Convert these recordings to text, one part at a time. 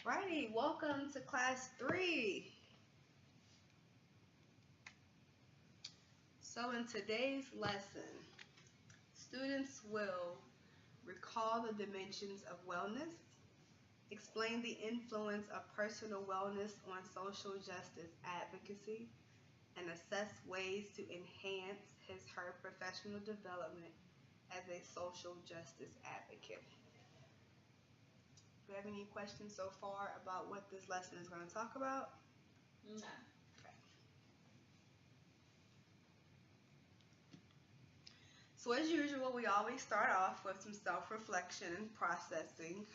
Alrighty, welcome to class 3. So in today's lesson, students will recall the dimensions of wellness, explain the influence of personal wellness on social justice advocacy, and assess ways to enhance her professional development as a social justice advocate. Do you have any questions so far about what this lesson is going to talk about? No. Okay. So as usual, we always start off with some self-reflection and processing.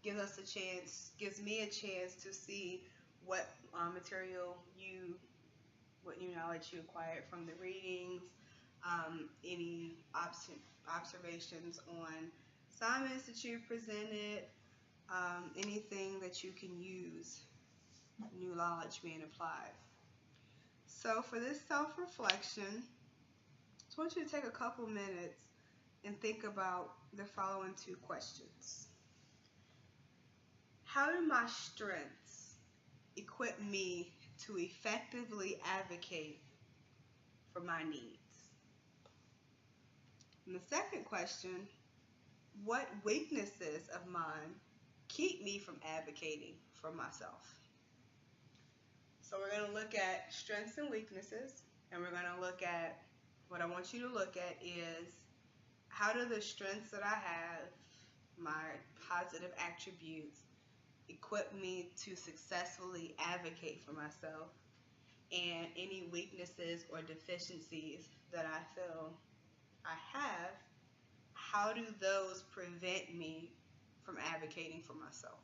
Gives me a chance to see what material what new knowledge you acquired from the readings, any observations on assignments that you presented, anything that you can use, new knowledge being applied. So for this self-reflection, I just want you to take a couple minutes and think about the following 2 questions. How do my strengths equip me to effectively advocate for my needs? And the second question, what weaknesses of mine keep me from advocating for myself? So we're going to look at strengths and weaknesses, and we're going to look at, what I want you to look at is, how do the strengths that I have, my positive attributes, equip me to successfully advocate for myself, and any weaknesses or deficiencies that I feel I have, how do those prevent me from advocating for myself?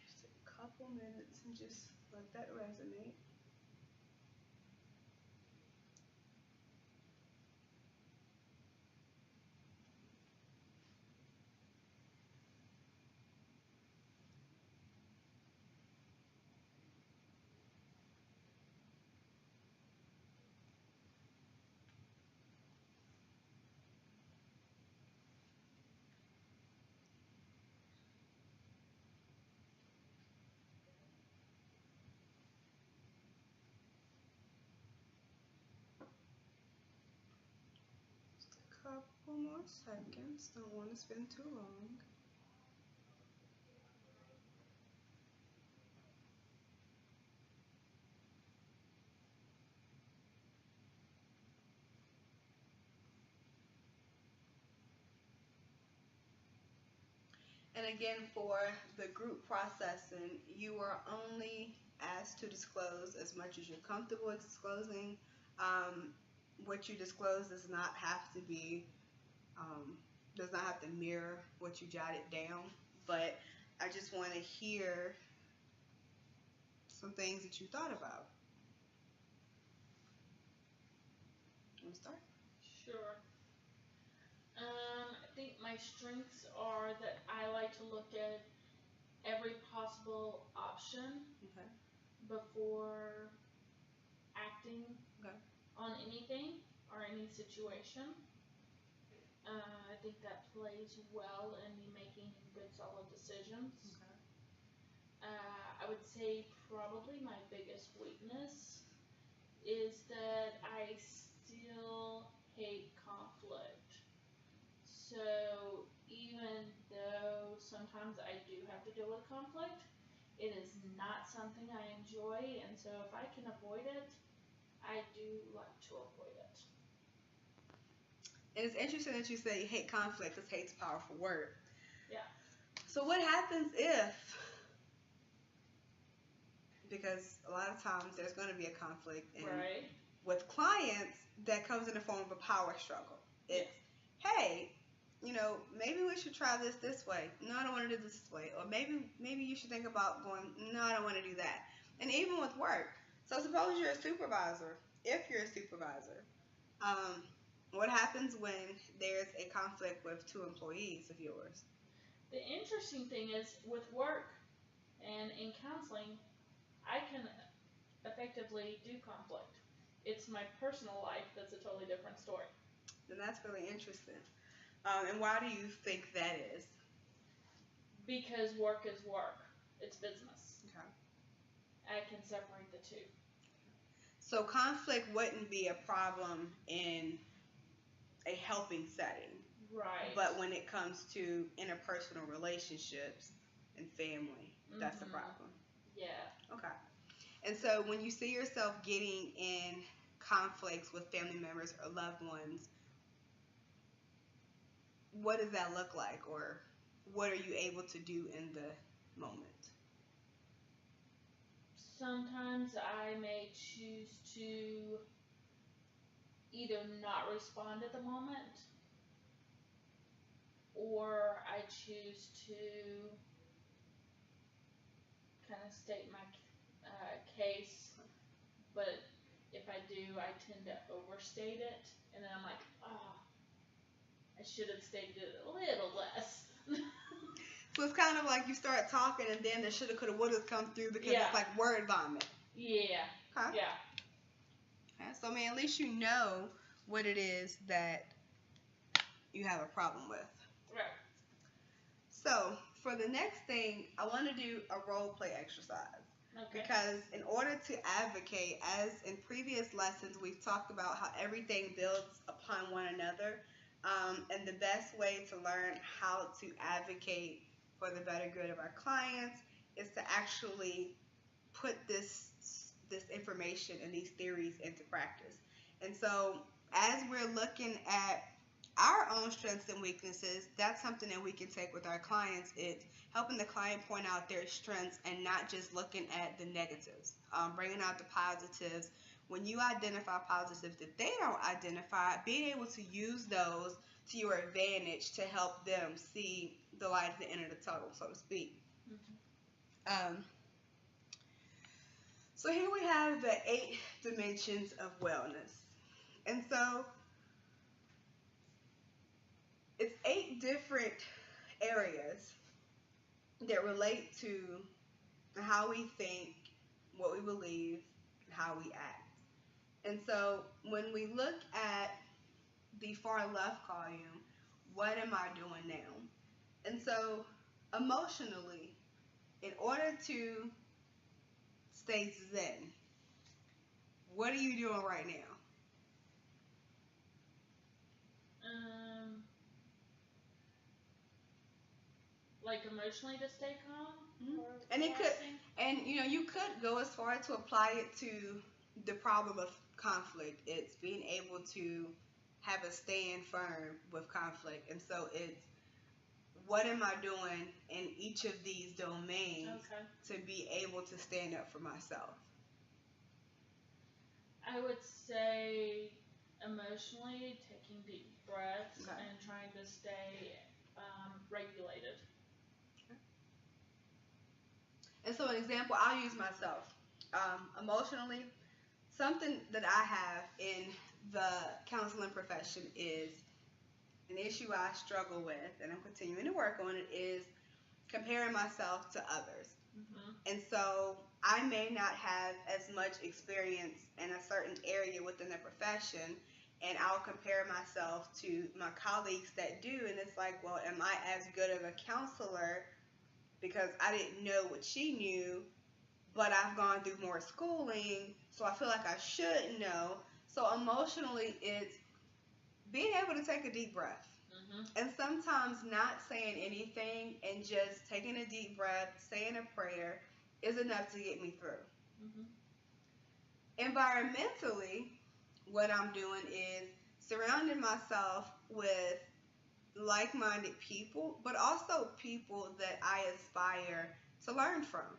Just take a couple minutes and just let that resonate. Couple more seconds, don't want to spend too long. And again, for the group processing, you are only asked to disclose as much as you're comfortable with disclosing. What you disclose does not have to be does not have to mirror what you jotted down, but I just want to hear some things that you thought about. You want to start? Sure. I think my strengths are that I like to look at every possible option Okay. before acting Okay. on anything or any situation. I think that plays well in me making good, solid decisions. Okay. I would say probably my biggest weakness is that I still hate conflict. So even though sometimes I do have to deal with conflict, it is not something I enjoy, and so if I can avoid it, I do like to avoid it. And it's interesting that you say you hate conflict, because hate's a powerful word. Yeah. So what happens if, because a lot of times there's going to be a conflict, and Right. with clients, that comes in the form of a power struggle. It's, hey, maybe we should try this way. No, I don't want to do this way. Or maybe you should think about going, no, I don't want to do that. And even with work. So suppose you're a supervisor. If you're a supervisor, what happens when there's a conflict with 2 employees of yours? The interesting thing is with work and in counseling, I can effectively do conflict. It's my personal life that's a totally different story. then that's really interesting. And why do you think that is? Because work is work. It's business. Okay. I can separate the two. So conflict wouldn't be a problem in a helping setting, Right. but when it comes to interpersonal relationships and family, that's the problem. Yeah. Okay. And so when you see yourself getting in conflicts with family members or loved ones, what does that look like, or what are you able to do in the moment? Sometimes I may choose to either not respond at the moment, or I choose to kind of state my case, but if I do, I tend to overstate it, and then I'm like, oh, I should have stated it a little less. So it's kind of like you start talking and then the shoulda, coulda, woulda come through because Yeah. it's like word vomit. Yeah. Okay. Yeah. Okay. So I mean, at least you know what it is that you have a problem with. Right. So for the next thing, I want to do a role play exercise. Okay. Because in order to advocate, as in previous lessons, we've talked about how everything builds upon one another. And the best way to learn how to advocate for the better good of our clients is to actually put this information and these theories into practice. And so as we're looking at our own strengths and weaknesses, that's something that we can take with our clients. It's helping the client point out their strengths and not just looking at the negatives, bringing out the positives. When you identify positives that they don't identify, being able to use those to your advantage to help them see the light at the end of the tunnel, so to speak. So here we have the 8 dimensions of wellness. And so it's 8 different areas that relate to how we think, what we believe, and how we act. And so when we look at the far left column, what am I doing now? And so emotionally, in order to stay zen, what are you doing right now? Like emotionally to stay calm. Mm-hmm. And it could, and you could go as far to apply it to the problem of conflict. It's being able to have a stand firm with conflict, and so it's what am I doing in each of these domains to be able to stand up for myself? I would say emotionally taking deep breaths and trying to stay regulated. And so an example, I'll use myself. Emotionally, something that I have in the counseling profession is an issue I struggle with, and I'm continuing to work on it, is comparing myself to others. And so I may not have as much experience in a certain area within the profession, and I'll compare myself to my colleagues that do, and it's like, well, am I as good of a counselor because I didn't know what she knew, but I've gone through more schooling, so I feel like I should know. So emotionally, it's being able to take a deep breath. And sometimes not saying anything and just taking a deep breath, saying a prayer is enough to get me through. Environmentally, what I'm doing is surrounding myself with like-minded people, but also people that I aspire to learn from.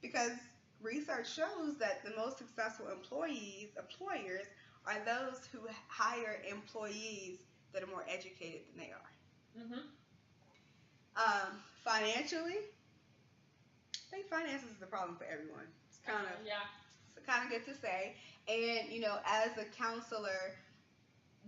Because research shows that the most successful employers, are those who hire employees that are more educated than they are. Financially, I think finances is the problem for everyone. It's kind of good to say. And as a counselor,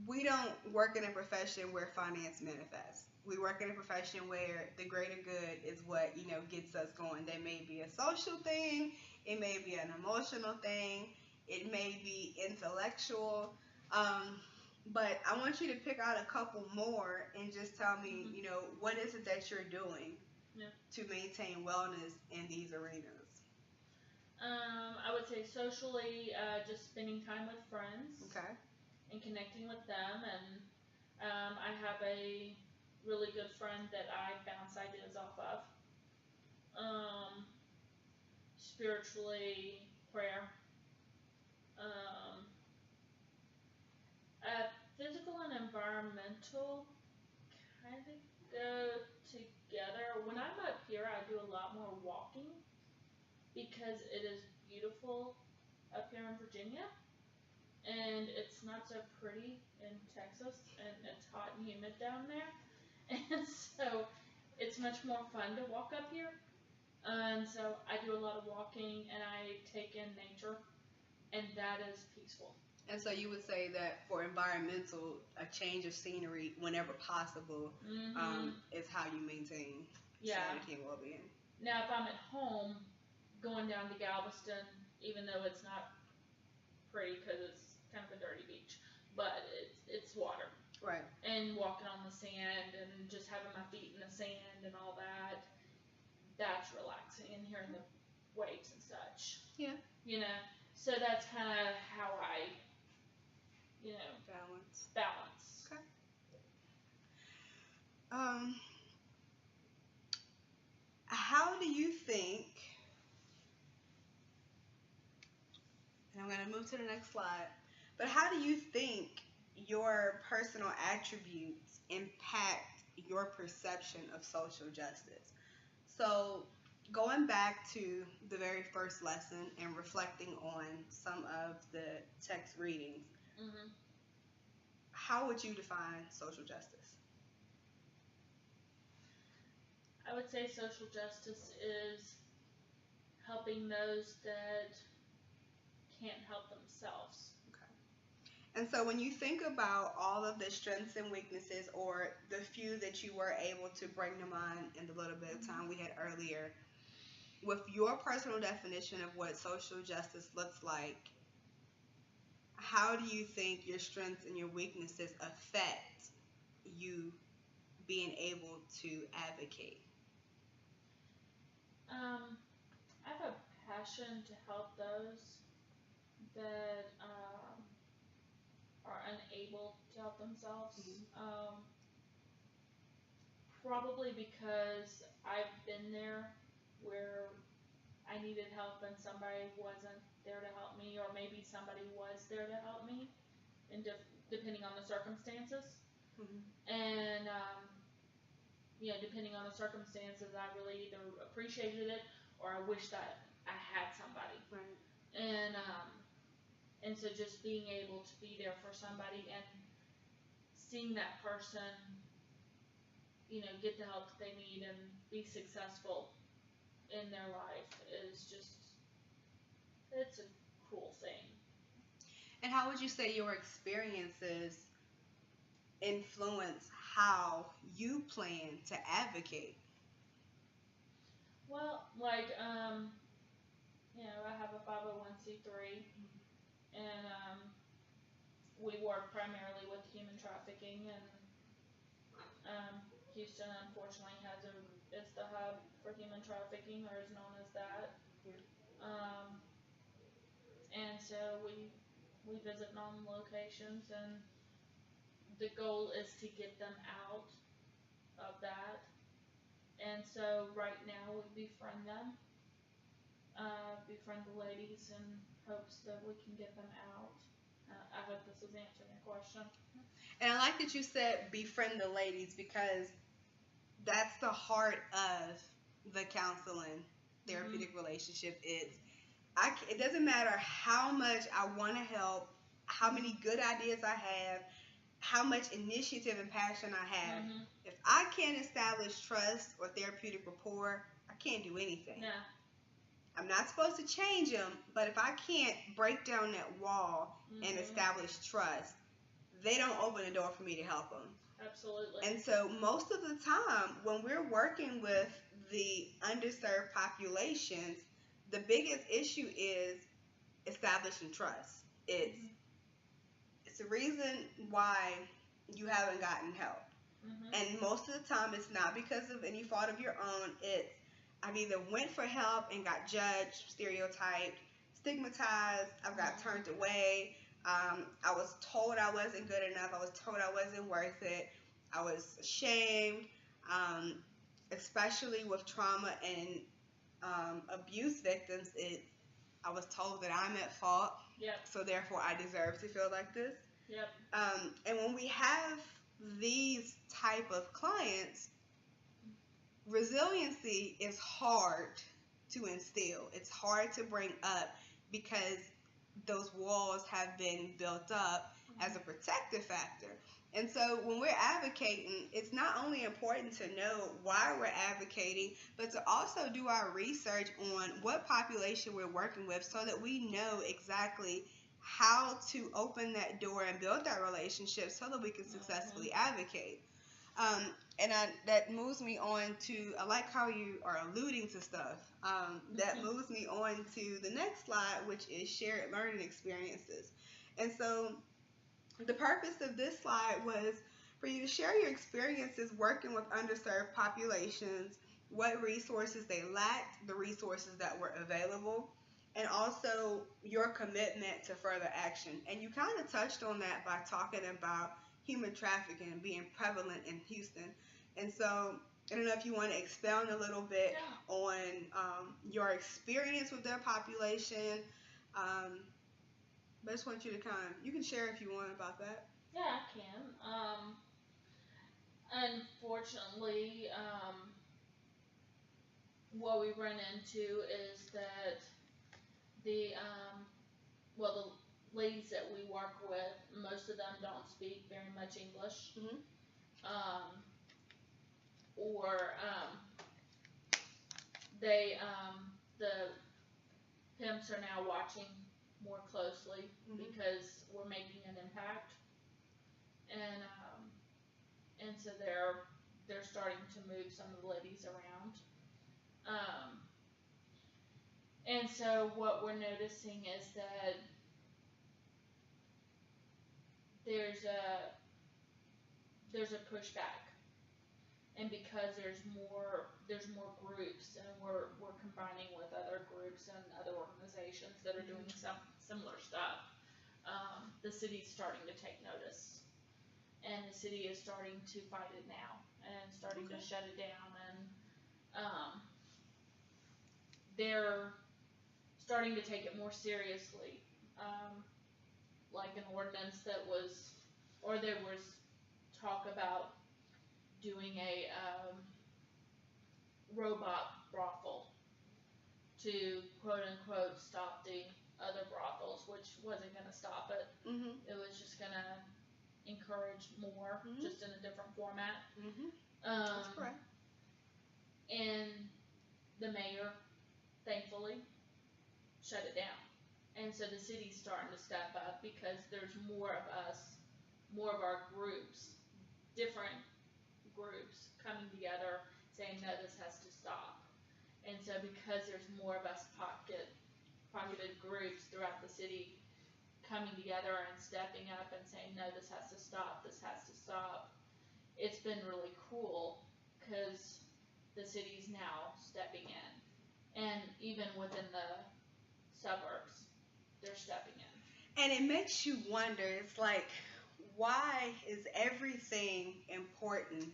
we don't work in a profession where finance manifests. We work in a profession where the greater good is what gets us going. There may be a social thing, it may be an emotional thing, it may be intellectual. But I want you to pick out a couple more and just tell me, Mhm. what is it that you're doing Yeah. to maintain wellness in these arenas? I would say socially, just spending time with friends Okay. and connecting with them, and I have a really good friend that I bounce ideas off of. Um, Spiritually, prayer. Um, Physical and environmental kind of go together. When I'm up here, I do a lot more walking because it is beautiful up here in Virginia, and it's not so pretty in Texas, and it's hot and humid down there, and so it's much more fun to walk up here. And so I do a lot of walking, and I take in nature, and that is peaceful. And so you would say that for environmental, a change of scenery whenever possible Mhm. is how you maintain Yeah. sanity and well-being. Now, if I'm at home, going down to Galveston, even though it's not pretty because it's kind of a dirty beach, but it's water. Right. And walking on the sand and just having my feet in the sand and all that, that's relaxing. And hearing the waves and such. Yeah. So that's kind of how I, balance. Okay. Um, how do you think? And I'm going to move to the next slide. But how do you think your personal attributes impact your perception of social justice? So, going back to the very first lesson and reflecting on some of the text readings, Mhm. how would you define social justice? I would say social justice is helping those that can't help themselves. And so when you think about all of the strengths and weaknesses, or the few that you were able to bring to mind in the little bit of time we had earlier, with your personal definition of what social justice looks like, how do you think your strengths and your weaknesses affect you being able to advocate? I have a passion to help those that are unable to help themselves. Probably because I've been there where I needed help and somebody wasn't there to help me, or maybe somebody was there to help me, and depending on the circumstances. Mm-hmm. And depending on the circumstances, I really either appreciated it or I wished that I had somebody. Right. And so just being able to be there for somebody and seeing that person, get the help that they need and be successful in their life is it's a cool thing. And how would you say your experiences influence how you plan to advocate? Well, I have a 501c3, and we work primarily with human trafficking, and Houston unfortunately is the hub for human trafficking, or is known as that. Yeah. And so we visit non-locations, and the goal is to get them out of that. And so right now we befriend them, befriend the ladies in hopes that we can get them out. I hope this is answering your question. And I like that you said befriend the ladies, because that's the heart of the counseling therapeutic relationship. It doesn't matter how much I want to help, how many good ideas I have, how much initiative and passion I have. If I can't establish trust or therapeutic rapport, I can't do anything. Yeah. I'm not supposed to change them, but if I can't break down that wall and establish trust, they don't open the door for me to help them. Absolutely. And so most of the time when we're working with the underserved populations, the biggest issue is establishing trust. It's it's the reason why you haven't gotten help. And most of the time, it's not because of any fault of your own. It's I've either went for help and got judged, stereotyped, stigmatized. I've got turned away. I was told I wasn't good enough. I was told I wasn't worth it. I was ashamed, especially with trauma and abuse victims. I was told that I'm at fault. Yep. So therefore, I deserve to feel like this. Yep. And when we have these type of clients, resiliency is hard to instill. It's hard to bring up because those walls have been built up as a protective factor. And so when we're advocating, it's not only important to know why we're advocating, but to also do our research on what population we're working with so that we know exactly how to open that door and build that relationship so that we can successfully advocate. That moves me on to, I like how you are alluding to stuff. That moves me on to the next slide, which is shared learning experiences. And so the purpose of this slide was for you to share your experiences working with underserved populations, what resources they lacked, the resources that were available, and also your commitment to further action. And you kind of touched on that by talking about human trafficking being prevalent in Houston. And so I don't know if you want to expound a little bit on your experience with their population. But I just want you to you can share if you want about that. Yeah, I can. Unfortunately, what we run into is that the ladies that we work with, most of them don't speak very much English. Or the pimps are now watching more closely because we're making an impact, and so they're starting to move some of the ladies around. And so what we're noticing is that there's a pushback, and because there's more groups, and we're combining with other groups and other organizations that are doing some similar stuff. The city's starting to take notice, and the city is starting to fight it now and starting to shut it down, and they're starting to take it more seriously. Like an ordinance there was talk about doing a robot brothel to quote unquote stop the other brothels, which wasn't going to stop it. It was just going to encourage more, just in a different format. That's correct. And the mayor, thankfully, shut it down. And so the city's starting to step up because there's more of us, more of our groups, different groups coming together saying, no, this has to stop. And so because there's more of us pocketed groups throughout the city coming together and stepping up and saying, no, this has to stop, this has to stop, it's been really cool because the city's now stepping in. And even within the suburbs, they're stepping in. And it makes you wonder, it's like, why is everything important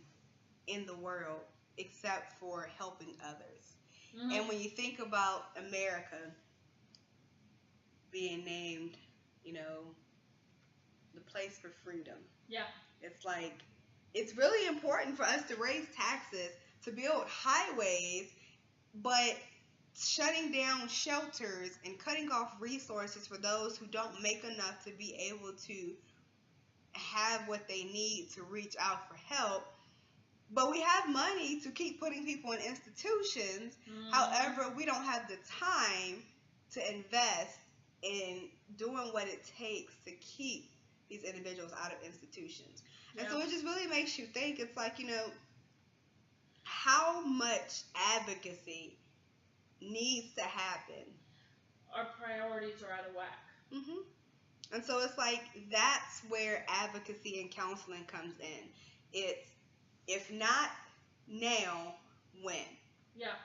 in the world except for helping others? And when you think about America being named, the place for freedom. Yeah. It's like, it's really important for us to raise taxes, to build highways, but shutting down shelters and cutting off resources for those who don't make enough to be able to have what they need to reach out for help. But we have money to keep putting people in institutions. However, we don't have the time to invest in doing what it takes to keep these individuals out of institutions. And so it just really makes you think, it's like, how much advocacy needs to happen. Our priorities are out of whack. And so it's like that's where advocacy and counseling comes in. It's if not now, when? Yeah.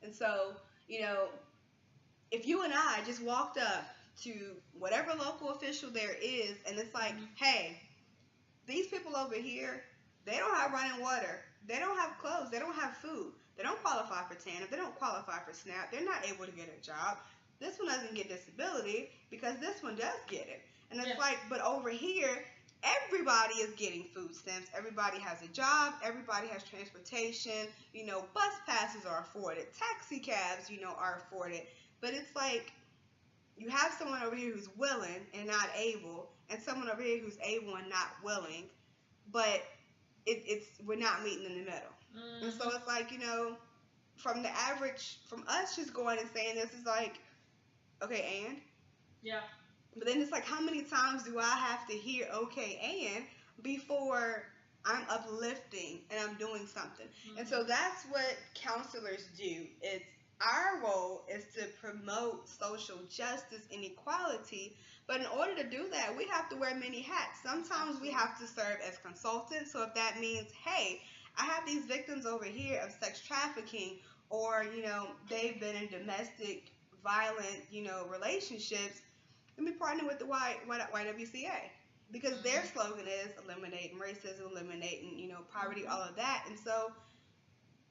And so, you know, if you and I just walked up to whatever local official there is and it's like, hey, these people over here, they don't have running water, they don't have clothes, they don't have food, they don't qualify for TANF, they don't qualify for SNAP, they're not able to get a job. This one doesn't get disability because this one does get it. And it's like, but over here, everybody is getting food stamps. Everybody has a job. Everybody has transportation. You know, bus passes are afforded. Taxi cabs, you know, are afforded. But it's like you have someone over here who's willing and not able, and someone over here who's able and not willing, but we're not meeting in the middle. Mm-hmm. And so it's like, you know, from the average, from us just going and saying this is like, okay, and? Yeah. But then it's like, how many times do I have to hear okay, and before I'm uplifting and I'm doing something? Mm-hmm. And so that's what counselors do. It's our role is to promote social justice and equality. But in order to do that, we have to wear many hats. Sometimes we have to serve as consultants. So if that means, hey, I have these victims over here of sex trafficking, or, you know, they've been in domestic violent, you know, relationships, let me partner with the YWCA, because their slogan is eliminating racism, eliminating, you know, poverty, all of that. And so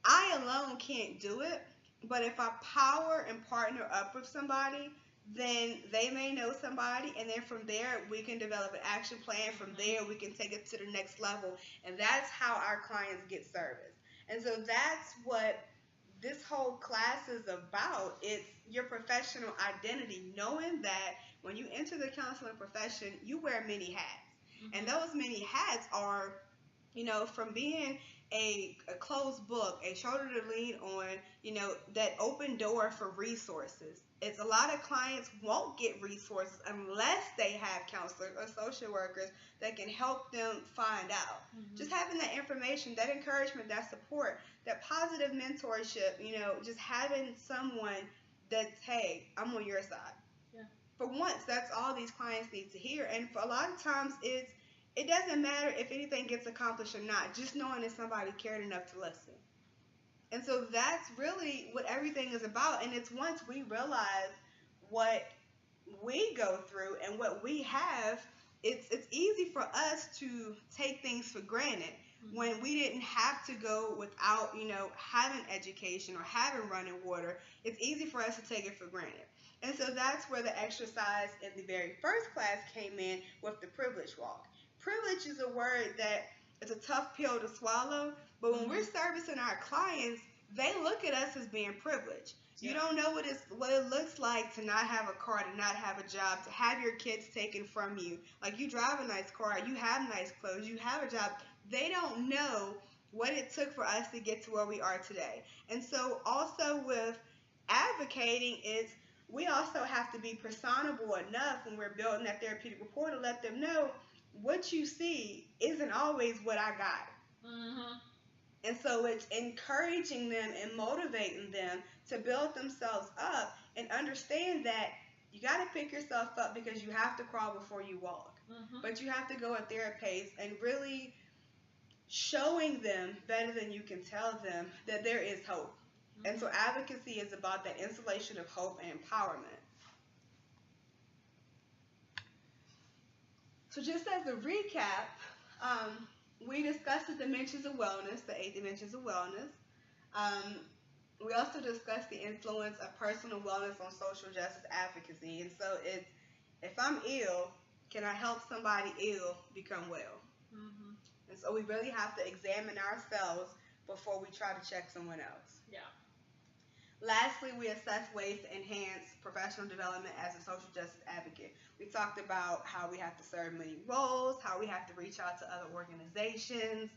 I alone can't do it, but if I power and partner up with somebody, then they may know somebody, and then from there we can develop an action plan. From there we can take it to the next level, and that's how our clients get service. And so that's what this whole class is about. It's your professional identity, knowing that when you enter the counseling profession, you wear many hats. Mm-hmm. And those many hats are, you know, from being a closed book, a shoulder to lean on, you know, that open door for resources. It's a lot of clients won't get resources unless they have counselors or social workers that can help them find out. Mm-hmm. Just having that information, that encouragement, that support, that positive mentorship, you know, just having someone that's, hey, I'm on your side. Yeah. For once, that's all these clients need to hear. And for a lot of times it doesn't matter if anything gets accomplished or not, just knowing that somebody cared enough to listen. And so that's really what everything is about. And it's once we realize what we go through and what we have, it's easy for us to take things for granted. Mm-hmm. When we didn't have to go without, you know, having education or having running water, it's easy for us to take it for granted. And so that's where the exercise in the very first class came in with the privilege walk. Privilege is a word that is a tough pill to swallow, but when we're servicing our clients, they look at us as being privileged. Yeah. You don't know what it looks like to not have a car, to not have a job, to have your kids taken from you. Like, you drive a nice car, you have nice clothes, you have a job. They don't know what it took for us to get to where we are today. And so also with advocating is we also have to be personable enough when we're building that therapeutic rapport to let them know what you see isn't always what I got. Mm-hmm. And so it's encouraging them and motivating them to build themselves up and understand that you got to pick yourself up because you have to crawl before you walk. Mm-hmm. But you have to go at their pace and really showing them better than you can tell them that there is hope. Mm-hmm. And so advocacy is about that installation of hope and empowerment. So just as a recap, we discussed the dimensions of wellness, the 8 dimensions of wellness. We also discussed the influence of personal wellness on social justice advocacy. And so it's, if I'm ill, can I help somebody ill become well? Mm-hmm. And so we really have to examine ourselves before we try to check someone else. Yeah. Lastly, we assess ways to enhance professional development as a social justice advocate. We talked about how we have to serve many roles, how we have to reach out to other organizations,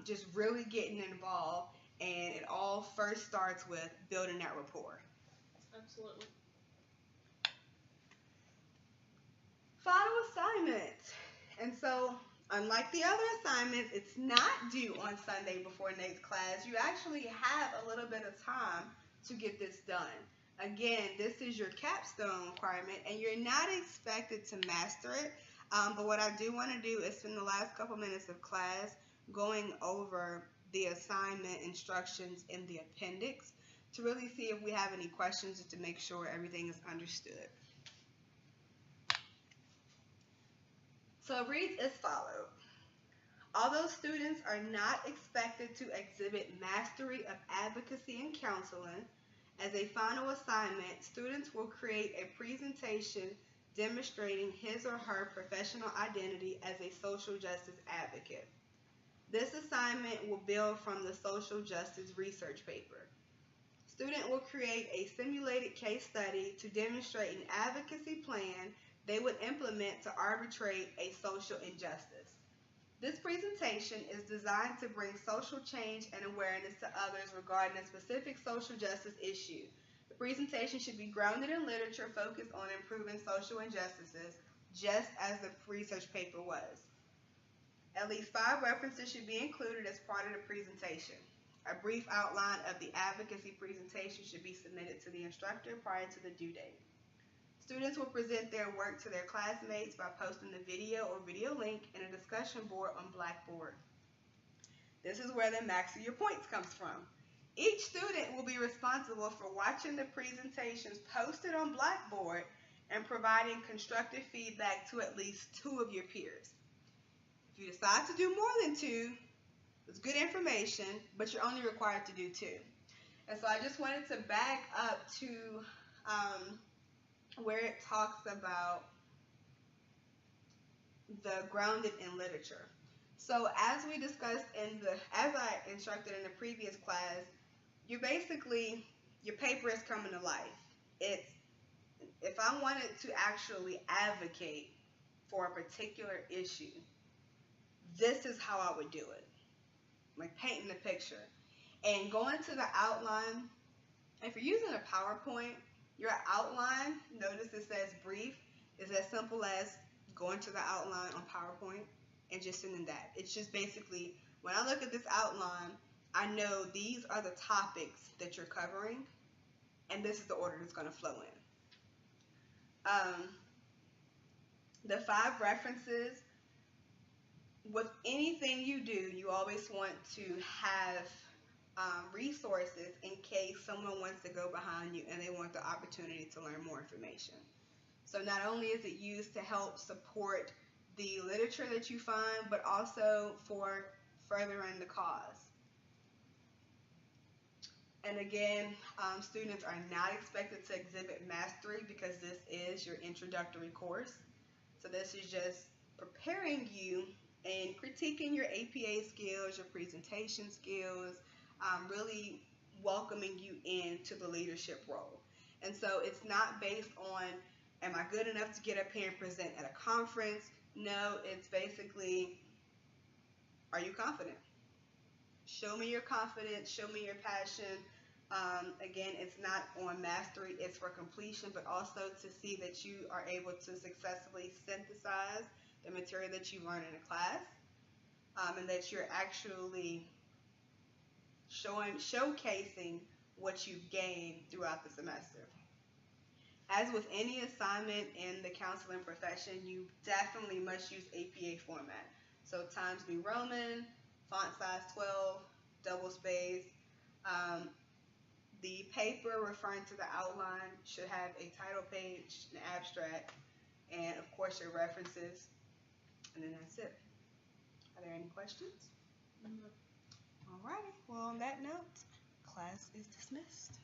just really getting involved. And it all first starts with building that rapport. Absolutely. Final assignment. And so, unlike the other assignments, it's not due on Sunday before next class. You actually have a little bit of time to get this done. Again, this is your capstone requirement, and you're not expected to master it. But what I do want to do is spend the last couple minutes of class going over the assignment instructions in the appendix to really see if we have any questions, just to make sure everything is understood. So it reads as follows. Although students are not expected to exhibit mastery of advocacy and counseling, as a final assignment, students will create a presentation demonstrating his or her professional identity as a social justice advocate. This assignment will build from the social justice research paper. Student will create a simulated case study to demonstrate an advocacy plan they would implement to arbitrate a social injustice. This presentation is designed to bring social change and awareness to others regarding a specific social justice issue. The presentation should be grounded in literature focused on improving social injustices, just as the research paper was. At least 5 references should be included as part of the presentation. A brief outline of the advocacy presentation should be submitted to the instructor prior to the due date. Students will present their work to their classmates by posting the video or video link in a discussion board on Blackboard. This is where the max of your points comes from. Each student will be responsible for watching the presentations posted on Blackboard and providing constructive feedback to at least 2 of your peers. If you decide to do more than 2, it's good information, but you're only required to do 2. And so I just wanted to back up to where it talks about the grounded in literature. So as we discussed as I instructed in the previous class, your paper is coming to life. If I wanted to actually advocate for a particular issue, this is how I would do it. Like painting the picture. And going to the outline, if you're using a PowerPoint, your outline, notice it says brief, is as simple as going to the outline on PowerPoint and just sending that. It's just basically, when I look at this outline, I know these are the topics that you're covering, and this is the order that's going to flow in. The 5 references, with anything you do, you always want to have resources in case someone wants to go behind you and they want the opportunity to learn more information. So not only is it used to help support the literature that you find, but also for furthering the cause. And again, students are not expected to exhibit mastery because this is your introductory course. So this is just preparing you and critiquing your APA skills, your presentation skills, really welcoming you into the leadership role. And so it's not based on, am I good enough to get up here and present at a conference? No, it's basically, are you confident? Show me your confidence, show me your passion. Again, it's not on mastery, it's for completion, but also to see that you are able to successfully synthesize the material that you learn in a class, and that you're actually showcasing what you've gained throughout the semester. As with any assignment in the counseling profession, you definitely must use APA format. So Times New Roman, font size 12, double space. The paper referring to the outline should have a title page, an abstract, and of course your references, and then that's it. Are there any questions? No. Alrighty, well on that note, class is dismissed.